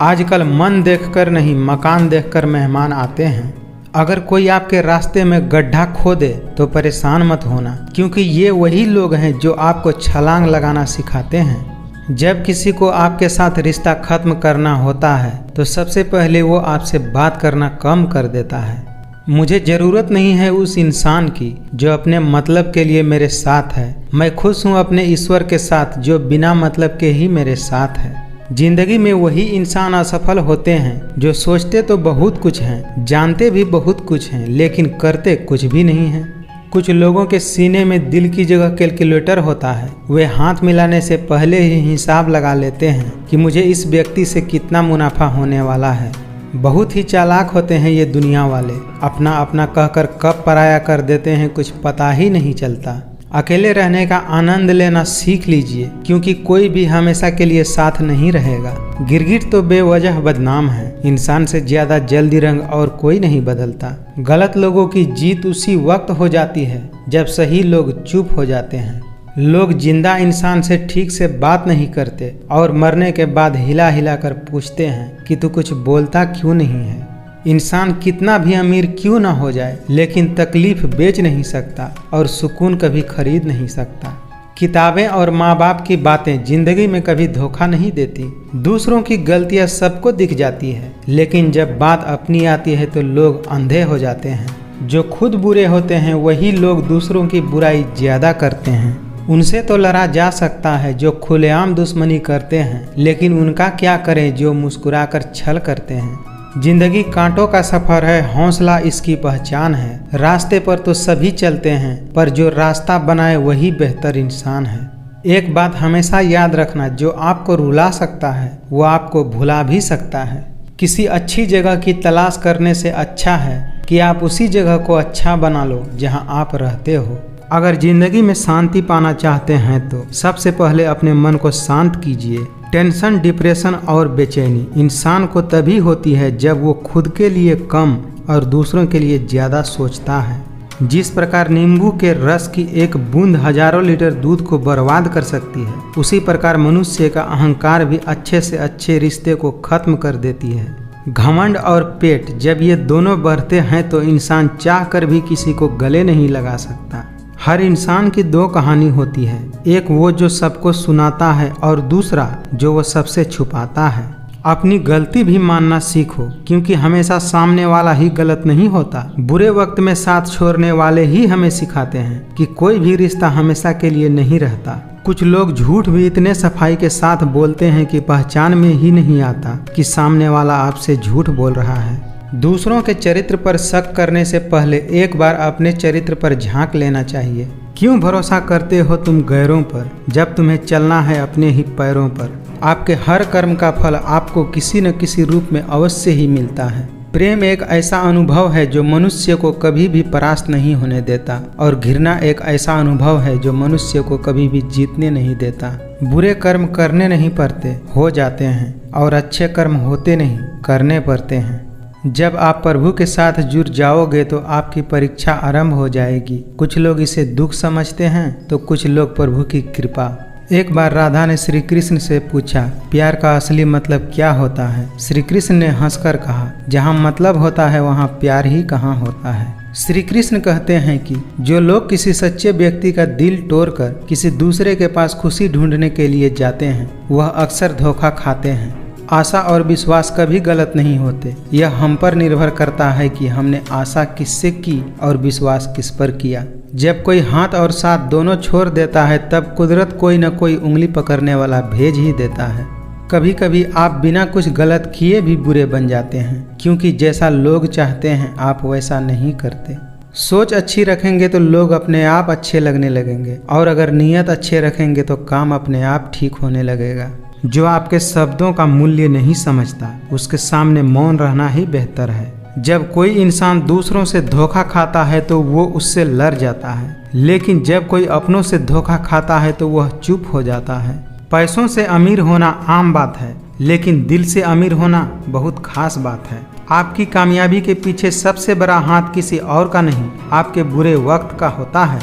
आजकल मन देखकर नहीं मकान देखकर मेहमान आते हैं। अगर कोई आपके रास्ते में गड्ढा खोदे तो परेशान मत होना, क्योंकि ये वही लोग हैं जो आपको छलांग लगाना सिखाते हैं। जब किसी को आपके साथ रिश्ता खत्म करना होता है तो सबसे पहले वो आपसे बात करना कम कर देता है। मुझे ज़रूरत नहीं है उस इंसान की जो अपने मतलब के लिए मेरे साथ है। मैं खुश हूँ अपने ईश्वर के साथ जो बिना मतलब के ही मेरे साथ है। जिंदगी में वही इंसान असफल होते हैं जो सोचते तो बहुत कुछ हैं, जानते भी बहुत कुछ हैं, लेकिन करते कुछ भी नहीं हैं। कुछ लोगों के सीने में दिल की जगह कैलकुलेटर होता है। वे हाथ मिलाने से पहले ही हिसाब लगा लेते हैं कि मुझे इस व्यक्ति से कितना मुनाफा होने वाला है। बहुत ही चालाक होते हैं ये दुनिया वाले, अपना अपना कहकर कब पराया कर देते हैं कुछ पता ही नहीं चलता। अकेले रहने का आनंद लेना सीख लीजिए, क्योंकि कोई भी हमेशा के लिए साथ नहीं रहेगा। गिरगिट तो बेवजह बदनाम है, इंसान से ज्यादा जल्दी रंग और कोई नहीं बदलता। गलत लोगों की जीत उसी वक्त हो जाती है जब सही लोग चुप हो जाते हैं। लोग जिंदा इंसान से ठीक से बात नहीं करते और मरने के बाद हिला हिला कर पूछते हैं कि तू कुछ बोलता क्यों नहीं है। इंसान कितना भी अमीर क्यों ना हो जाए, लेकिन तकलीफ बेच नहीं सकता और सुकून कभी खरीद नहीं सकता। किताबें और माँ बाप की बातें जिंदगी में कभी धोखा नहीं देती। दूसरों की गलतियाँ सबको दिख जाती है, लेकिन जब बात अपनी आती है तो लोग अंधे हो जाते हैं। जो खुद बुरे होते हैं वही लोग दूसरों की बुराई ज्यादा करते हैं। उनसे तो लड़ा जा सकता है जो खुलेआम दुश्मनी करते हैं, लेकिन उनका क्या करें जो मुस्कुराकर छल करते हैं। जिंदगी कांटों का सफर है, हौसला इसकी पहचान है। रास्ते पर तो सभी चलते हैं, पर जो रास्ता बनाए वही बेहतर इंसान है। एक बात हमेशा याद रखना, जो आपको रुला सकता है वो आपको भुला भी सकता है। किसी अच्छी जगह की तलाश करने से अच्छा है कि आप उसी जगह को अच्छा बना लो जहां आप रहते हो। अगर जिंदगी में शांति पाना चाहते हैं तो सबसे पहले अपने मन को शांत कीजिए। टेंशन, डिप्रेशन और बेचैनी इंसान को तभी होती है जब वो खुद के लिए कम और दूसरों के लिए ज़्यादा सोचता है। जिस प्रकार नींबू के रस की एक बूंद हजारों लीटर दूध को बर्बाद कर सकती है, उसी प्रकार मनुष्य का अहंकार भी अच्छे से अच्छे रिश्ते को खत्म कर देती है। घमंड और पेट जब ये दोनों बढ़ते हैं तो इंसान चाह कर भी किसी को गले नहीं लगा सकता। हर इंसान की दो कहानी होती है, एक वो जो सबको सुनाता है और दूसरा जो वो सबसे छुपाता है। अपनी गलती भी मानना सीखो, क्योंकि हमेशा सामने वाला ही गलत नहीं होता। बुरे वक्त में साथ छोड़ने वाले ही हमें सिखाते हैं कि कोई भी रिश्ता हमेशा के लिए नहीं रहता। कुछ लोग झूठ भी इतने सफाई के साथ बोलते हैं कि पहचान में ही नहीं आता कि सामने वाला आपसे झूठ बोल रहा है। दूसरों के चरित्र पर शक करने से पहले एक बार अपने चरित्र पर झांक लेना चाहिए। क्यों भरोसा करते हो तुम गैरों पर जब तुम्हें चलना है अपने ही पैरों पर। आपके हर कर्म का फल आपको किसी न किसी रूप में अवश्य ही मिलता है। प्रेम एक ऐसा अनुभव है जो मनुष्य को कभी भी परास्त नहीं होने देता, और घृणा एक ऐसा अनुभव है जो मनुष्य को कभी भी जीतने नहीं देता। बुरे कर्म करने नहीं पड़ते, हो जाते हैं, और अच्छे कर्म होते नहीं, करने पड़ते हैं। जब आप प्रभु के साथ जुड़ जाओगे तो आपकी परीक्षा आरंभ हो जाएगी। कुछ लोग इसे दुख समझते हैं तो कुछ लोग प्रभु की कृपा। एक बार राधा ने श्री कृष्ण से पूछा, प्यार का असली मतलब क्या होता है। श्री कृष्ण ने हंसकर कहा, जहाँ मतलब होता है वहाँ प्यार ही कहाँ होता है। श्री कृष्ण कहते हैं कि जो लोग किसी सच्चे व्यक्ति का दिल तोड़कर किसी दूसरे के पास खुशी ढूंढने के लिए जाते हैं वह अक्सर धोखा खाते हैं। आशा और विश्वास कभी गलत नहीं होते। यह हम पर निर्भर करता है कि हमने आशा किससे की और विश्वास किस पर किया। जब कोई हाथ और साथ दोनों छोड़ देता है तब कुदरत कोई न कोई उंगली पकड़ने वाला भेज ही देता है। कभी कभी आप बिना कुछ गलत किए भी बुरे बन जाते हैं, क्योंकि जैसा लोग चाहते हैं आप वैसा नहीं करते। सोच अच्छी रखेंगे तो लोग अपने आप अच्छे लगने लगेंगे, और अगर नीयत अच्छे रखेंगे तो काम अपने आप ठीक होने लगेगा। जो आपके शब्दों का मूल्य नहीं समझता उसके सामने मौन रहना ही बेहतर है। जब कोई इंसान दूसरों से धोखा खाता है तो वो उससे लड़ जाता है, लेकिन जब कोई अपनों से धोखा खाता है तो वह चुप हो जाता है। पैसों से अमीर होना आम बात है, लेकिन दिल से अमीर होना बहुत खास बात है। आपकी कामयाबी के पीछे सबसे बड़ा हाथ किसी और का नहीं, आपके बुरे वक्त का होता है।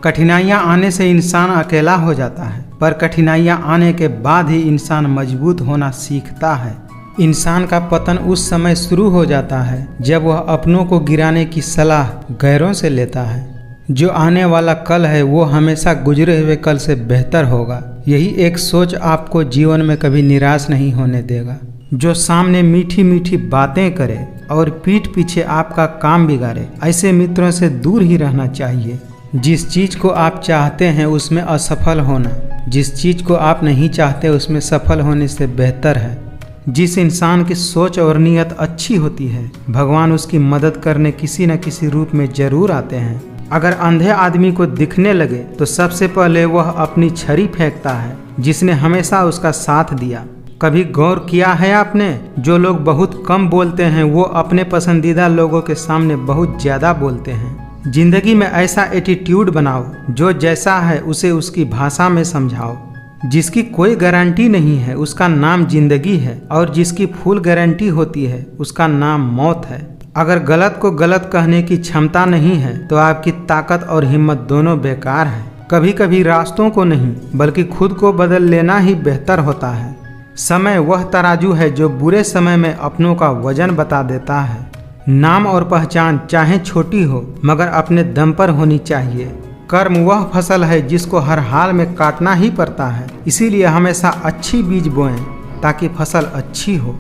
कठिनाइयाँ आने से इंसान अकेला हो जाता है, पर कठिनाइयाँ आने के बाद ही इंसान मजबूत होना सीखता है। इंसान का पतन उस समय शुरू हो जाता है जब वह अपनों को गिराने की सलाह गैरों से लेता है। जो आने वाला कल है वो हमेशा गुजरे हुए कल से बेहतर होगा, यही एक सोच आपको जीवन में कभी निराश नहीं होने देगा। जो सामने मीठी मीठी बातें करे और पीठ पीछे आपका काम बिगाड़े, ऐसे मित्रों से दूर ही रहना चाहिए। जिस चीज़ को आप चाहते हैं उसमें असफल होना, जिस चीज़ को आप नहीं चाहते उसमें सफल होने से बेहतर है। जिस इंसान की सोच और नीयत अच्छी होती है, भगवान उसकी मदद करने किसी न किसी रूप में जरूर आते हैं। अगर अंधे आदमी को दिखने लगे तो सबसे पहले वह अपनी छड़ी फेंकता है जिसने हमेशा उसका साथ दिया। कभी गौर किया है आपने, जो लोग बहुत कम बोलते हैं वो अपने पसंदीदा लोगों के सामने बहुत ज़्यादा बोलते हैं। जिंदगी में ऐसा एटीट्यूड बनाओ, जो जैसा है उसे उसकी भाषा में समझाओ। जिसकी कोई गारंटी नहीं है उसका नाम जिंदगी है, और जिसकी फुल गारंटी होती है उसका नाम मौत है। अगर गलत को गलत कहने की क्षमता नहीं है तो आपकी ताकत और हिम्मत दोनों बेकार है। कभी कभी रास्तों को नहीं बल्कि खुद को बदल लेना ही बेहतर होता है। समय वह तराजू है जो बुरे समय में अपनों का वजन बता देता है। नाम और पहचान चाहे छोटी हो मगर अपने दम पर होनी चाहिए। कर्म वह फसल है जिसको हर हाल में काटना ही पड़ता है, इसीलिए हमेशा अच्छी बीज बोएं ताकि फसल अच्छी हो।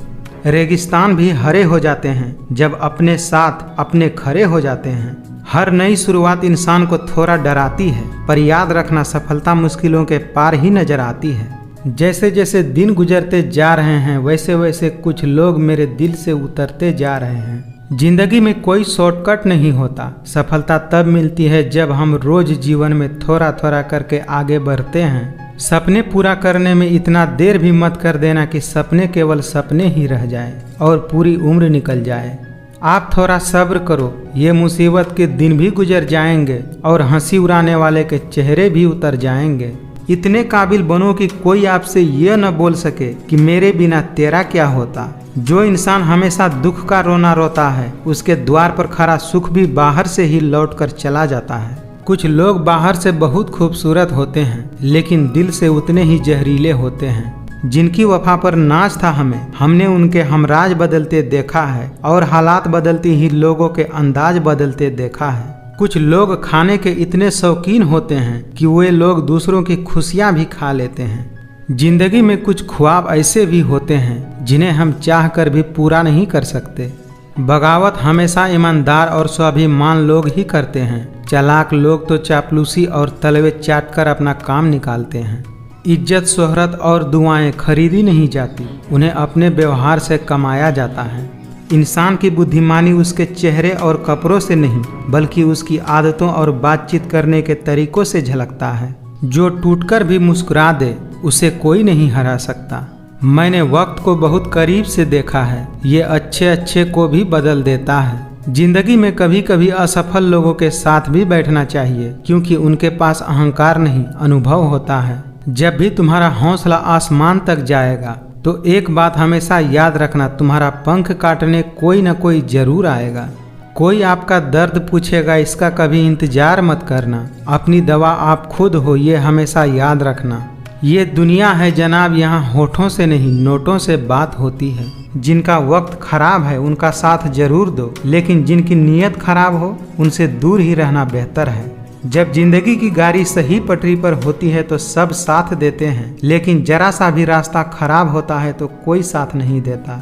रेगिस्तान भी हरे हो जाते हैं जब अपने साथ अपने खड़े हो जाते हैं। हर नई शुरुआत इंसान को थोड़ा डराती है, पर याद रखना सफलता मुश्किलों के पार ही नजर आती है। जैसे जैसे दिन गुजरते जा रहे हैं वैसे वैसे कुछ लोग मेरे दिल से उतरते जा रहे हैं। जिंदगी में कोई शॉर्टकट नहीं होता। सफलता तब मिलती है जब हम रोज जीवन में थोड़ा थोड़ा करके आगे बढ़ते हैं। सपने पूरा करने में इतना देर भी मत कर देना कि सपने केवल सपने ही रह जाए और पूरी उम्र निकल जाए। आप थोड़ा सब्र करो, ये मुसीबत के दिन भी गुजर जाएंगे और हंसी उड़ाने वाले के चेहरे भी उतर जाएंगे। इतने काबिल बनो कि कोई आपसे ये न बोल सके कि मेरे बिना तेरा क्या होता। जो इंसान हमेशा दुख का रोना रोता है उसके द्वार पर खड़ा सुख भी बाहर से ही लौटकर चला जाता है। कुछ लोग बाहर से बहुत खूबसूरत होते हैं लेकिन दिल से उतने ही जहरीले होते हैं। जिनकी वफा पर नाज था हमने उनके हमराज बदलते देखा है और हालात बदलती ही लोगों के अंदाज बदलते देखा है। कुछ लोग खाने के इतने शौकीन होते हैं कि वे लोग दूसरों की खुशियां भी खा लेते हैं। जिंदगी में कुछ ख्वाब ऐसे भी होते हैं जिन्हें हम चाह कर भी पूरा नहीं कर सकते। बगावत हमेशा ईमानदार और स्वाभिमान लोग ही करते हैं। चालाक लोग तो चापलूसी और तलवे चाट कर अपना काम निकालते हैं। इज्जत शोहरत और दुआएं खरीदी नहीं जाती, उन्हें अपने व्यवहार से कमाया जाता है। इंसान की बुद्धिमानी उसके चेहरे और कपड़ों से नहीं बल्कि उसकी आदतों और बातचीत करने के तरीकों से झलकता है। जो टूटकर भी मुस्कुरा दे उसे कोई नहीं हरा सकता। मैंने वक्त को बहुत करीब से देखा है, ये अच्छे अच्छे को भी बदल देता है। जिंदगी में कभी कभी असफल लोगों के साथ भी बैठना चाहिए, क्योंकि उनके पास अहंकार नहीं अनुभव होता है। जब भी तुम्हारा हौसला आसमान तक जाएगा तो एक बात हमेशा याद रखना, तुम्हारा पंख काटने कोई न कोई जरूर आएगा। कोई आपका दर्द पूछेगा, इसका कभी इंतजार मत करना। अपनी दवा आप खुद हो, ये हमेशा याद रखना। ये दुनिया है जनाब, यहाँ होठों से नहीं नोटों से बात होती है। जिनका वक्त खराब है उनका साथ जरूर दो, लेकिन जिनकी नीयत खराब हो उनसे दूर ही रहना बेहतर है। जब जिंदगी की गाड़ी सही पटरी पर होती है तो सब साथ देते हैं, लेकिन जरा सा भी रास्ता खराब होता है तो कोई साथ नहीं देता।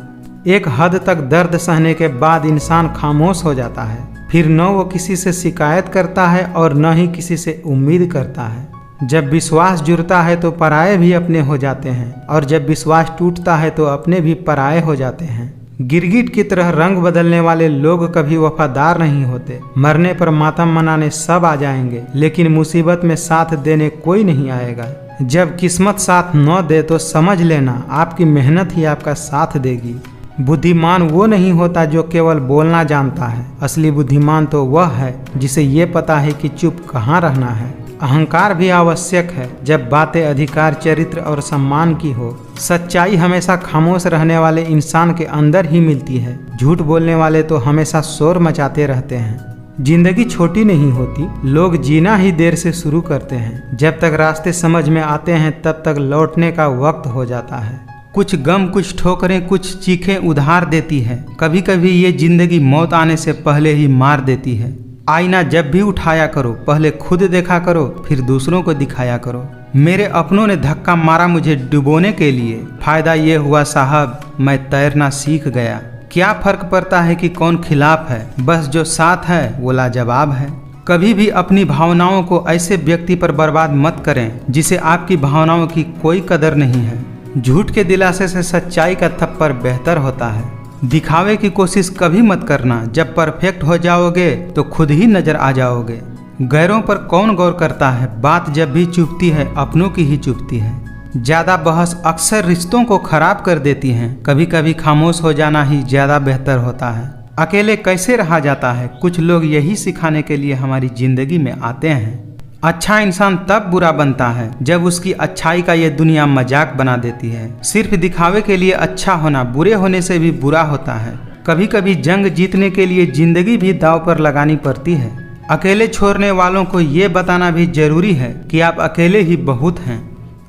एक हद तक दर्द सहने के बाद इंसान खामोश हो जाता है, फिर न वो किसी से शिकायत करता है और न ही किसी से उम्मीद करता है। जब विश्वास जुड़ता है तो पराये भी अपने हो जाते हैं, और जब विश्वास टूटता है तो अपने भी पराये हो जाते हैं। गिरगिट की तरह रंग बदलने वाले लोग कभी वफादार नहीं होते। मरने पर मातम मनाने सब आ जाएंगे, लेकिन मुसीबत में साथ देने कोई नहीं आएगा। जब किस्मत साथ न दे तो समझ लेना आपकी मेहनत ही आपका साथ देगी। बुद्धिमान वो नहीं होता जो केवल बोलना जानता है, असली बुद्धिमान तो वह है जिसे ये पता है कि चुप कहाँ रहना है। अहंकार भी आवश्यक है जब बातें अधिकार, चरित्र और सम्मान की हो। सच्चाई हमेशा खामोश रहने वाले इंसान के अंदर ही मिलती है। झूठ बोलने वाले तो हमेशा शोर मचाते रहते हैं। जिंदगी छोटी नहीं होती, लोग जीना ही देर से शुरू करते हैं। जब तक रास्ते समझ में आते हैं तब तक लौटने का वक्त हो जाता है। कुछ गम, कुछ ठोकरें, कुछ चीखें उधार देती है। कभी कभी ये जिंदगी मौत आने से पहले ही मार देती है। आईना जब भी उठाया करो, पहले खुद देखा करो, फिर दूसरों को दिखाया करो। मेरे अपनों ने धक्का मारा मुझे डुबोने के लिए, फायदा ये हुआ साहब मैं तैरना सीख गया। क्या फर्क पड़ता है कि कौन खिलाफ है, बस जो साथ है वो लाजवाब है। कभी भी अपनी भावनाओं को ऐसे व्यक्ति पर बर्बाद मत करें जिसे आपकी भावनाओं की कोई कदर नहीं है। झूठ के दिलासे से सच्चाई का थप्पड़ बेहतर होता है। दिखावे की कोशिश कभी मत करना, जब परफेक्ट हो जाओगे तो खुद ही नजर आ जाओगे। गैरों पर कौन गौर करता है, बात जब भी चुभती है अपनों की ही चुभती है। ज़्यादा बहस अक्सर रिश्तों को खराब कर देती हैं। कभी कभी खामोश हो जाना ही ज़्यादा बेहतर होता है। अकेले कैसे रहा जाता है, कुछ लोग यही सिखाने के लिए हमारी ज़िंदगी में आते हैं। अच्छा इंसान तब बुरा बनता है जब उसकी अच्छाई का ये दुनिया मजाक बना देती है। सिर्फ दिखावे के लिए अच्छा होना बुरे होने से भी बुरा होता है। कभी कभी जंग जीतने के लिए जिंदगी भी दांव पर लगानी पड़ती है। अकेले छोड़ने वालों को ये बताना भी जरूरी है कि आप अकेले ही बहुत हैं।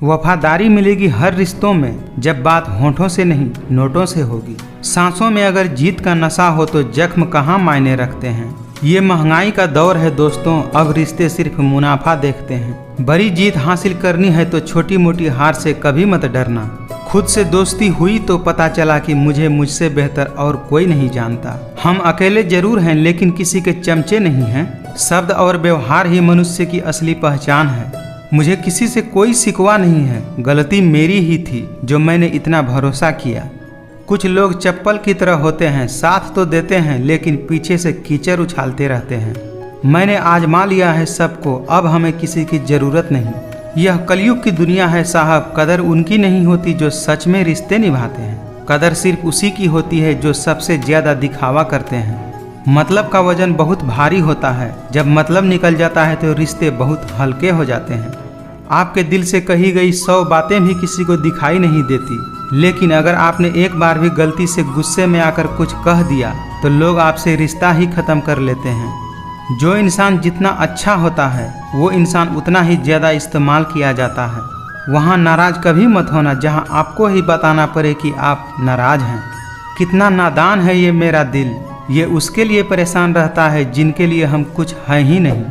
वफादारी मिलेगी हर रिश्तों में, जब बात होठों से नहीं नोटों से होगी। सांसों में अगर जीत का नशा हो तो जख्म कहाँ मायने रखते हैं। ये महंगाई का दौर है दोस्तों, अब रिश्ते सिर्फ मुनाफा देखते हैं। बड़ी जीत हासिल करनी है तो छोटी मोटी हार से कभी मत डरना। खुद से दोस्ती हुई तो पता चला कि मुझे मुझसे बेहतर और कोई नहीं जानता। हम अकेले जरूर हैं लेकिन किसी के चमचे नहीं हैं। शब्द और व्यवहार ही मनुष्य की असली पहचान है। मुझे किसी से कोई शिकवा नहीं है, गलती मेरी ही थी जो मैंने इतना भरोसा किया। कुछ लोग चप्पल की तरह होते हैं, साथ तो देते हैं लेकिन पीछे से कीचड़ उछालते रहते हैं। मैंने आजमा लिया है सबको, अब हमें किसी की ज़रूरत नहीं। यह कलयुग की दुनिया है साहब, कदर उनकी नहीं होती जो सच में रिश्ते निभाते हैं। कदर सिर्फ उसी की होती है जो सबसे ज़्यादा दिखावा करते हैं। मतलब का वजन बहुत भारी होता है, जब मतलब निकल जाता है तो रिश्ते बहुत हल्के हो जाते हैं। आपके दिल से कही गई 100 बातें भी किसी को दिखाई नहीं देती, लेकिन अगर आपने एक बार भी गलती से गुस्से में आकर कुछ कह दिया तो लोग आपसे रिश्ता ही ख़त्म कर लेते हैं। जो इंसान जितना अच्छा होता है वो इंसान उतना ही ज़्यादा इस्तेमाल किया जाता है। वहाँ नाराज़ कभी मत होना जहाँ आपको ही बताना पड़े कि आप नाराज़ हैं। कितना नादान है ये मेरा दिल, ये उसके लिए परेशान रहता है जिनके लिए हम कुछ हैं ही नहीं।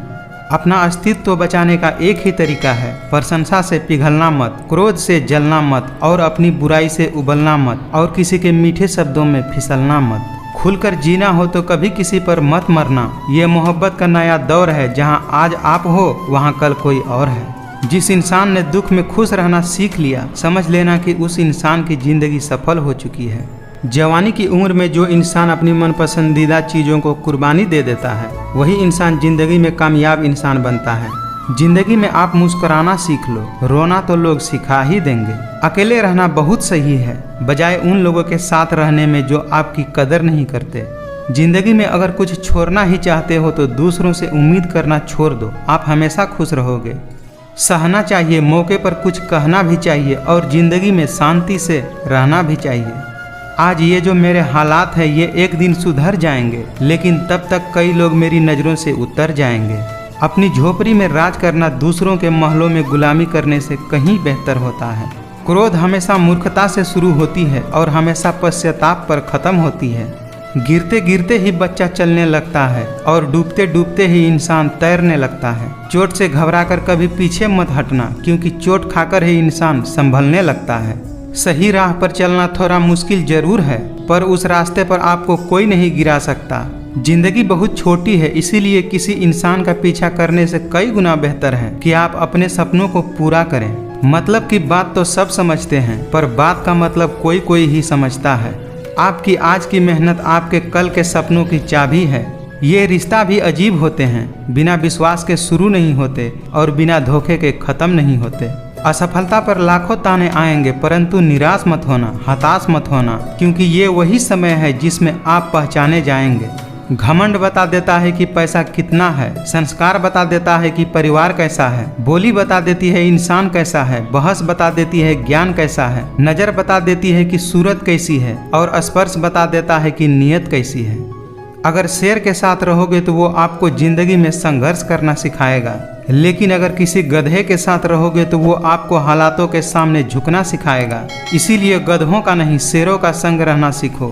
अपना अस्तित्व बचाने का एक ही तरीका है, प्रशंसा से पिघलना मत, क्रोध से जलना मत और अपनी बुराई से उबलना मत और किसी के मीठे शब्दों में फिसलना मत। खुलकर जीना हो तो कभी किसी पर मत मरना। ये मोहब्बत का नया दौर है, जहाँ आज आप हो वहाँ कल कोई और है। जिस इंसान ने दुख में खुश रहना सीख लिया, समझ लेना कि उस इंसान की ज़िंदगी सफल हो चुकी है। जवानी की उम्र में जो इंसान अपनी मन पसंदीदा चीज़ों को कुर्बानी दे देता है वही इंसान ज़िंदगी में कामयाब इंसान बनता है। जिंदगी में आप मुस्कुराना सीख लो, रोना तो लोग सिखा ही देंगे। अकेले रहना बहुत सही है, बजाय उन लोगों के साथ रहने में जो आपकी कदर नहीं करते। जिंदगी में अगर कुछ छोड़ना ही चाहते हो तो दूसरों से उम्मीद करना छोड़ दो, आप हमेशा खुश रहोगे। सहना चाहिए, मौके पर कुछ कहना भी चाहिए और ज़िंदगी में शांति से रहना भी चाहिए। आज ये जो मेरे हालात हैं ये एक दिन सुधर जाएंगे, लेकिन तब तक कई लोग मेरी नज़रों से उतर जाएंगे। अपनी झोपड़ी में राज करना दूसरों के महलों में गुलामी करने से कहीं बेहतर होता है। क्रोध हमेशा मूर्खता से शुरू होती है और हमेशा पश्चाताप पर ख़त्म होती है। गिरते गिरते ही बच्चा चलने लगता है और डूबते डूबते ही इंसान तैरने लगता है। चोट से घबराकर कभी पीछे मत हटना, क्योंकि चोट खाकर ही इंसान संभलने लगता है। सही राह पर चलना थोड़ा मुश्किल जरूर है, पर उस रास्ते पर आपको कोई नहीं गिरा सकता। जिंदगी बहुत छोटी है, इसीलिए किसी इंसान का पीछा करने से कई गुना बेहतर है कि आप अपने सपनों को पूरा करें। मतलब की बात तो सब समझते हैं, पर बात का मतलब कोई कोई ही समझता है। आपकी आज की मेहनत आपके कल के सपनों की चाबी है। ये रिश्ता भी अजीब होते हैं, बिना विश्वास के शुरू नहीं होते और बिना धोखे के ख़त्म नहीं होते। असफलता पर लाखों ताने आएंगे, परंतु निराश मत होना, हताश मत होना, क्योंकि ये वही समय है जिसमें आप पहचाने जाएंगे। घमंड बता देता है कि पैसा कितना है, संस्कार बता देता है कि परिवार कैसा है, बोली बता देती है इंसान कैसा है, बहस बता देती है ज्ञान कैसा है, नज़र बता देती है कि सूरत कैसी है और स्पर्श बता देता है कि नीयत कैसी है। अगर शेर के साथ रहोगे तो वो आपको जिंदगी में संघर्ष करना सिखाएगा, लेकिन अगर किसी गधे के साथ रहोगे तो वो आपको हालातों के सामने झुकना सिखाएगा। इसीलिए गधों का नहीं शेरों का संग रहना सीखो।